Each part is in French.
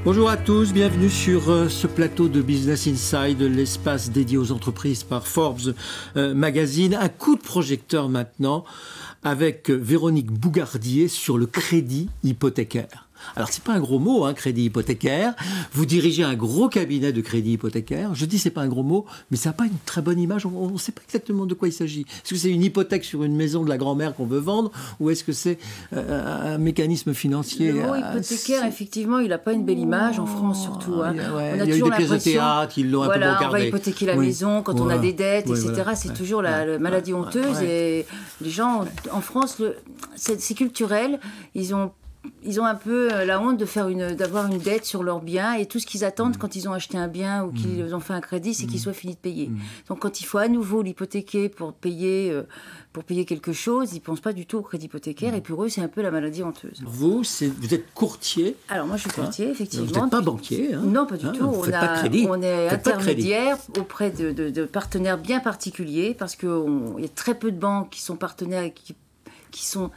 Bonjour à tous, bienvenue sur ce plateau de Business Inside, l'espace dédié aux entreprises par Forbes Magazine. Un coup de projecteur maintenant avec Véronique Bougardier sur le crédit hypothécaire. Alors, c'est pas un gros mot, hein, crédit hypothécaire. Vous dirigez un gros cabinet de crédit hypothécaire. Je dis c'est pas un gros mot, mais ça n'a pas une très bonne image. On ne sait pas exactement de quoi il s'agit. Est-ce que c'est une hypothèque sur une maison de la grand-mère qu'on veut vendre, ou est-ce que c'est un mécanisme financier? Le mot hypothécaire, effectivement, il n'a pas une belle image, en France surtout. Hein. Il y a eu des pièces de théâtre, ils l'ont un peu bocardé. On va hypothéquer la maison quand on a des dettes, etc. C'est toujours la maladie honteuse. Et les gens, en France, c'est culturel. Ils ont un peu la honte d'avoir une dette sur leurs biens, et tout ce qu'ils attendent quand ils ont acheté un bien ou qu'ils ont fait un crédit, c'est qu'il soit fini de payer. Donc quand il faut à nouveau l'hypothéquer pour payer quelque chose, ils ne pensent pas du tout au crédit hypothécaire, et pour eux c'est un peu la maladie honteuse. Vous êtes courtier? Alors moi je suis courtier, effectivement. Vous n'êtes pas banquier? Non, pas du tout. Vous faites pas de crédit. On est intermédiaire auprès de partenaires bien particuliers, parce qu'il y a très peu de banques qui sont partenaires et qui sont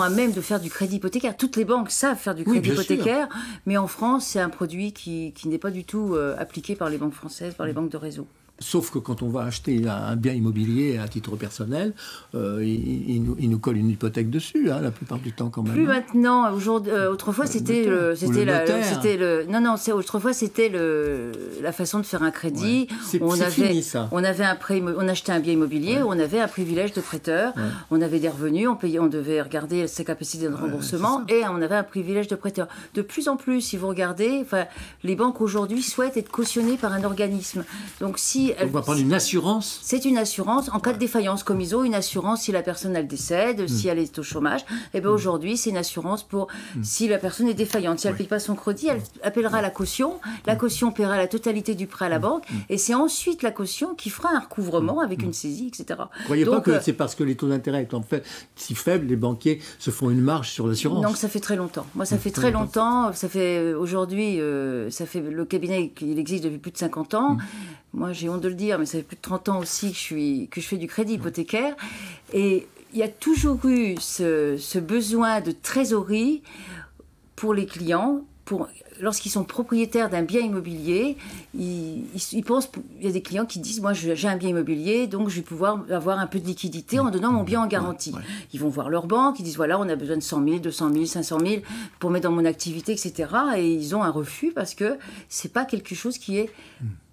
à même de faire du crédit hypothécaire. Toutes les banques savent faire du crédit hypothécaire, mais en France, c'est un produit qui n'est pas du tout appliqué par les banques françaises, par les banques de réseau. Sauf que quand on va acheter un bien immobilier à titre personnel, il nous colle une hypothèque dessus, hein, la plupart du temps quand même. Plus maintenant. Autrefois, autrefois c'était la façon de faire un crédit. Ouais. C'est fini, ça. On achetait un bien immobilier, on avait un privilège de prêteur, on avait des revenus, on devait regarder sa capacité de remboursement, et on avait un privilège de prêteur. De plus en plus, si vous regardez, les banques aujourd'hui souhaitent être cautionnées par un organisme. Donc on va prendre une assurance. C'est une assurance en cas de défaillance, comme ils ont une assurance si la personne elle décède, si elle est au chômage. Et bien aujourd'hui, c'est une assurance pour si la personne est défaillante. Si elle ne paye pas son crédit, elle appellera la caution. La caution paiera la totalité du prêt à la banque. Et c'est ensuite la caution qui fera un recouvrement avec une saisie, etc. Vous ne croyez pas que c'est parce que les taux d'intérêt sont en fait si faibles, les banquiers se font une marge sur l'assurance? Non, ça fait très longtemps. Moi, ça fait très longtemps. Ça fait aujourd'hui, le cabinet, il existe depuis plus de 50 ans. Moi, j'ai honte de le dire, mais ça fait plus de 30 ans aussi que je fais du crédit hypothécaire. Et il y a toujours eu ce besoin de trésorerie pour les clients. Lorsqu'ils sont propriétaires d'un bien immobilier, ils pensent, il y a des clients qui disent, moi j'ai un bien immobilier, donc je vais pouvoir avoir un peu de liquidité en donnant mon bien en garantie. Ils vont voir leur banque, ils disent, voilà, on a besoin de 100 000, 200 000, 500 000 pour mettre dans mon activité, etc. Et ils ont un refus parce que c'est pas quelque chose qui est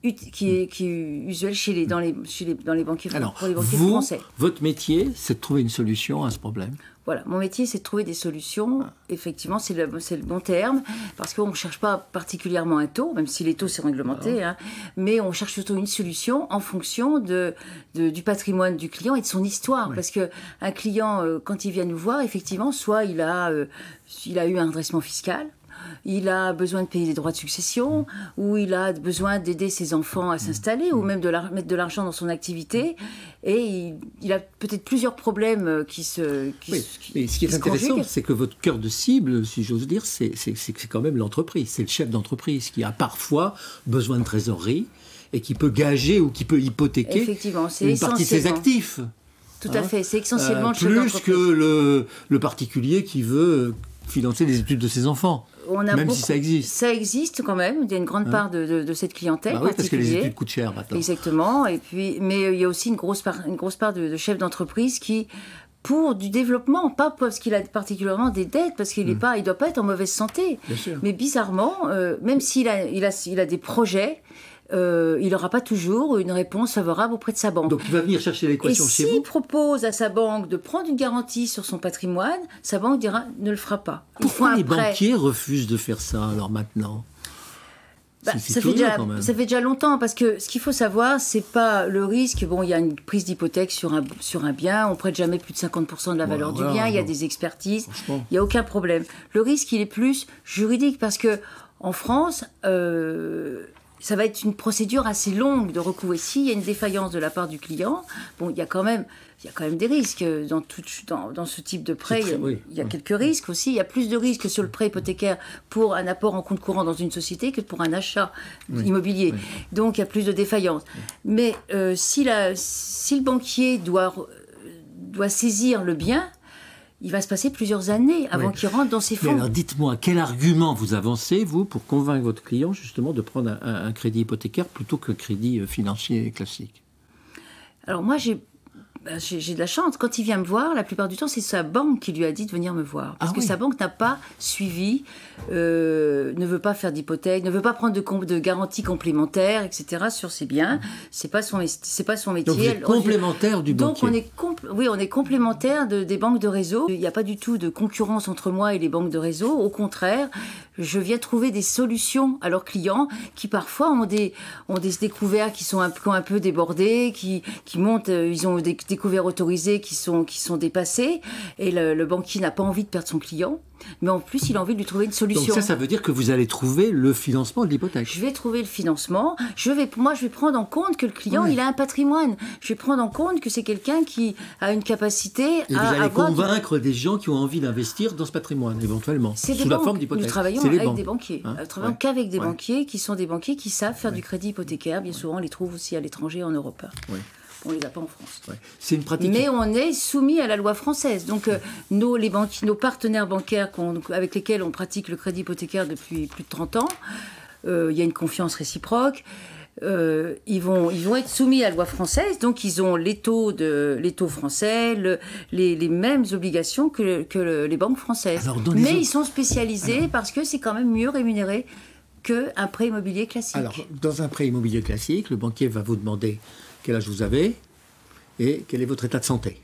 usuel dans les banquiers, pour les banquiers français. Votre métier, c'est de trouver une solution à ce problème? Voilà, mon métier, c'est de trouver des solutions. Effectivement, c'est le bon terme, parce qu'on ne cherche pas particulièrement un taux, même si les taux, c'est réglementé, mais on cherche surtout une solution en fonction du patrimoine du client et de son histoire. Parce qu'un client, quand il vient nous voir, effectivement, soit il a eu un redressement fiscal, il a besoin de payer des droits de succession, ou il a besoin d'aider ses enfants à s'installer, ou même de mettre de l'argent dans son activité, et il a peut-être plusieurs problèmes qui se mais ce qui est intéressant, c'est que votre cœur de cible, si j'ose dire, c'est quand même l'entreprise, c'est le chef d'entreprise qui a parfois besoin de trésorerie et qui peut gager ou qui peut hypothéquer une partie de ses actifs. Tout à fait, c'est essentiellement le chef d'entreprise. Plus que le particulier qui veut financer les études de ses enfants. Même si ça existe. Ça existe quand même. Il y a une grande part de cette clientèle. Oui, parce que les études coûtent cher maintenant. Exactement. Mais il y a aussi une grosse part de chefs d'entreprise qui, pour du développement, pas parce qu'il a particulièrement des dettes, parce qu'il ne doit pas être en mauvaise santé. Bien sûr. Mais bizarrement, même s'il a des projets, il n'aura pas toujours une réponse favorable auprès de sa banque. Donc il va venir chercher l'équation chez vous. Et s'il propose à sa banque de prendre une garantie sur son patrimoine, sa banque dira ne le fera pas. Pourquoi les banquiers refusent de faire ça alors maintenant? Ça fait déjà longtemps, parce que ce qu'il faut savoir, c'est pas le risque. Bon, il y a une prise d'hypothèque sur un bien, on prête jamais plus de 50% de la valeur du bien, il y a des expertises, il n'y a aucun problème. Le risque, il est plus juridique, parce que en France, ça va être une procédure assez longue de recours. Et s'il y a une défaillance de la part du client, bon, il y a quand même des risques dans ce type de prêt. Il y a quelques risques aussi. Il y a plus de risques sur le prêt hypothécaire pour un apport en compte courant dans une société que pour un achat immobilier. Oui. Donc, il y a plus de défaillances. Oui. Mais si le banquier doit saisir le bien, il va se passer plusieurs années avant qu'il rentre dans ses fonds. Mais alors dites-moi, quel argument vous avancez, vous, pour convaincre votre client justement de prendre un crédit hypothécaire plutôt qu'un crédit financier classique? Alors moi, j'ai de la chance. Quand il vient me voir, la plupart du temps, c'est sa banque qui lui a dit de venir me voir. Parce que sa banque n'a pas suivi, ne veut pas faire d'hypothèque, ne veut pas prendre de garantie complémentaire, etc. sur ses biens. C'est pas son métier. Donc vous êtes complémentaire du banquier. Donc on est complémentaire des banques de réseau. Il n'y a pas du tout de concurrence entre moi et les banques de réseau. Au contraire, je viens trouver des solutions à leurs clients qui parfois ont des découvertes qui ont un peu débordés, qui montent, ils ont des découvertes autorisées qui sont dépassées, et le banquier n'a pas envie de perdre son client, mais en plus il a envie de lui trouver une solution. Donc ça veut dire que vous allez trouver le financement de l'hypothèque. Je vais trouver le financement, je vais prendre en compte que le client il a un patrimoine, je vais prendre en compte que c'est quelqu'un qui a une capacité et vous allez convaincre des gens qui ont envie d'investir dans ce patrimoine, éventuellement, sous la forme d'hypothèque. Nous travaillons avec des banquiers, nous travaillons qu'avec des banquiers qui sont des banquiers qui savent faire du crédit hypothécaire. Bien souvent on les trouve aussi à l'étranger, en Europe. On ne les a pas en France. C'est une pratique. Mais on est soumis à la loi française. Donc nos partenaires bancaires avec lesquels on pratique le crédit hypothécaire depuis plus de 30 ans, il y a une confiance réciproque. Ils vont être soumis à la loi française, donc ils ont les taux français, les mêmes obligations que les banques françaises. Mais ils sont spécialisés parce que c'est quand même mieux rémunéré qu'un prêt immobilier classique. Alors, dans un prêt immobilier classique, le banquier va vous demander quel âge vous avez et quel est votre état de santé.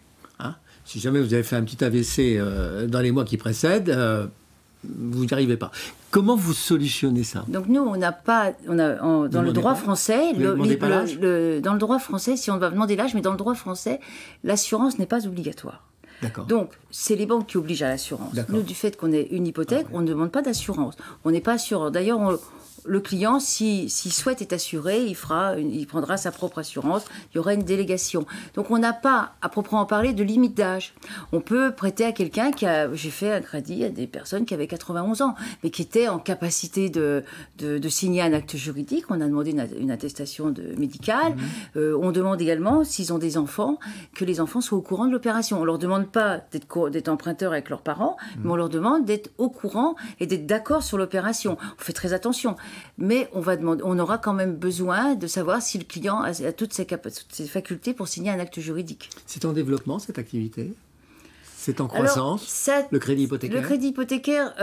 Si jamais vous avez fait un petit AVC dans les mois qui précèdent, vous n'y arrivez pas. Comment vous solutionnez ça? Donc nous, on n'a pas, dans le droit français, dans le droit français, si on va demander l'âge, mais dans le droit français, l'assurance n'est pas obligatoire. D'accord. Donc, c'est les banques qui obligent à l'assurance. Nous, du fait qu'on ait une hypothèque, on ne demande pas d'assurance. On n'est pas assureur. D'ailleurs, le client, s'il souhaite être assuré, il prendra sa propre assurance. Il y aura une délégation. Donc, on n'a pas, à proprement parler, de limite d'âge. On peut prêter à quelqu'un j'ai fait un crédit à des personnes qui avaient 91 ans, mais qui étaient en capacité de signer un acte juridique. On a demandé une attestation médicale. On demande également, s'ils ont des enfants, que les enfants soient au courant de l'opération. On ne leur demande pas d'être emprunteurs avec leurs parents, mais on leur demande d'être au courant et d'être d'accord sur l'opération. On fait très attention. Mais on aura quand même besoin de savoir si le client a toutes ses facultés pour signer un acte juridique. C'est en développement, cette activité? C'est en croissance? Le crédit hypothécaire? Le crédit hypothécaire,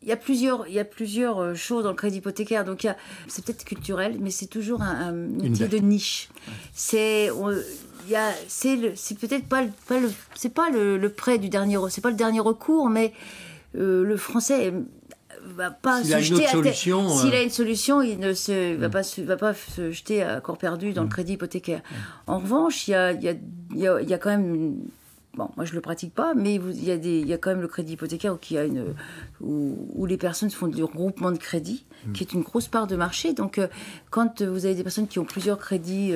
il y a plusieurs choses dans le crédit hypothécaire. Donc c'est peut-être culturel, mais c'est toujours un métier de niche. C'est peut-être pas le prêt du dernier, c'est pas le dernier recours, mais le français va pas se jeter s'il a une solution, il ne va pas se jeter à corps perdu dans le crédit hypothécaire. En revanche, il y a quand même bon, moi je le pratique pas, mais il y a quand même le crédit hypothécaire où les personnes font du regroupement de crédits, qui est une grosse part de marché. Donc quand vous avez des personnes qui ont plusieurs crédits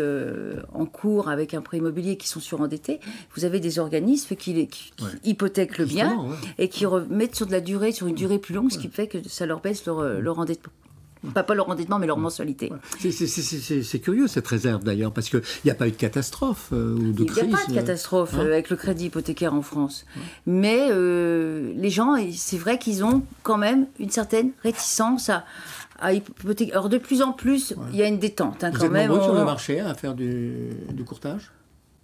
en cours avec un prêt immobilier qui sont surendettées, vous avez des organismes qui hypothèquent le bien et qui remettent sur une durée plus longue, ce qui fait que ça leur baisse leur endettement. Pas leur endettement, mais leur mensualité. C'est curieux cette réserve d'ailleurs, parce qu'il n'y a pas eu de catastrophe ou de crise. Il n'y a pas de catastrophe avec le crédit hypothécaire en France. Mais les gens, c'est vrai qu'ils ont quand même une certaine réticence à hypothéquer. Alors de plus en plus, il y a une détente. Vous êtes nombreux sur le marché à faire du courtage?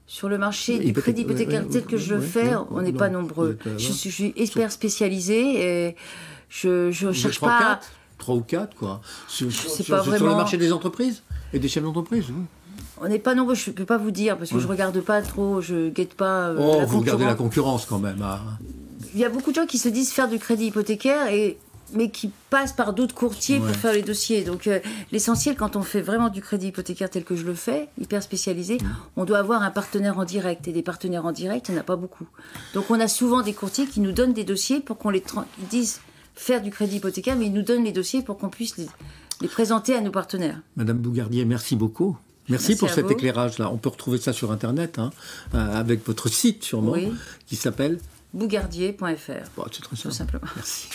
Sur le marché du crédit hypothécaire tel que je le fais, on n'est pas nombreux. Je suis hyper spécialisée et je ne cherche pas... 3 ou 4, quoi. Sur vraiment... le marché des entreprises et des chefs d'entreprise. On n'est pas nombreux, je ne peux pas vous dire, parce que je ne regarde pas trop, je ne guette pas vous regardez la concurrence quand même. Il y a beaucoup de gens qui se disent faire du crédit hypothécaire, mais qui passent par d'autres courtiers pour faire les dossiers. Donc l'essentiel, quand on fait vraiment du crédit hypothécaire tel que je le fais, hyper spécialisé, on doit avoir un partenaire en direct. Et des partenaires en direct, il n'y en a pas beaucoup. Donc on a souvent des courtiers qui nous donnent des dossiers pour qu'on ils disent faire du crédit hypothécaire, mais ils nous donnent les dossiers pour qu'on puisse les présenter à nos partenaires. Madame Bougardier, merci beaucoup. Merci pour cet éclairage-là. On peut retrouver ça sur Internet, avec votre site sûrement, qui s'appelle bougardier.fr. Bon, c'est très simple. Tout simplement. Merci.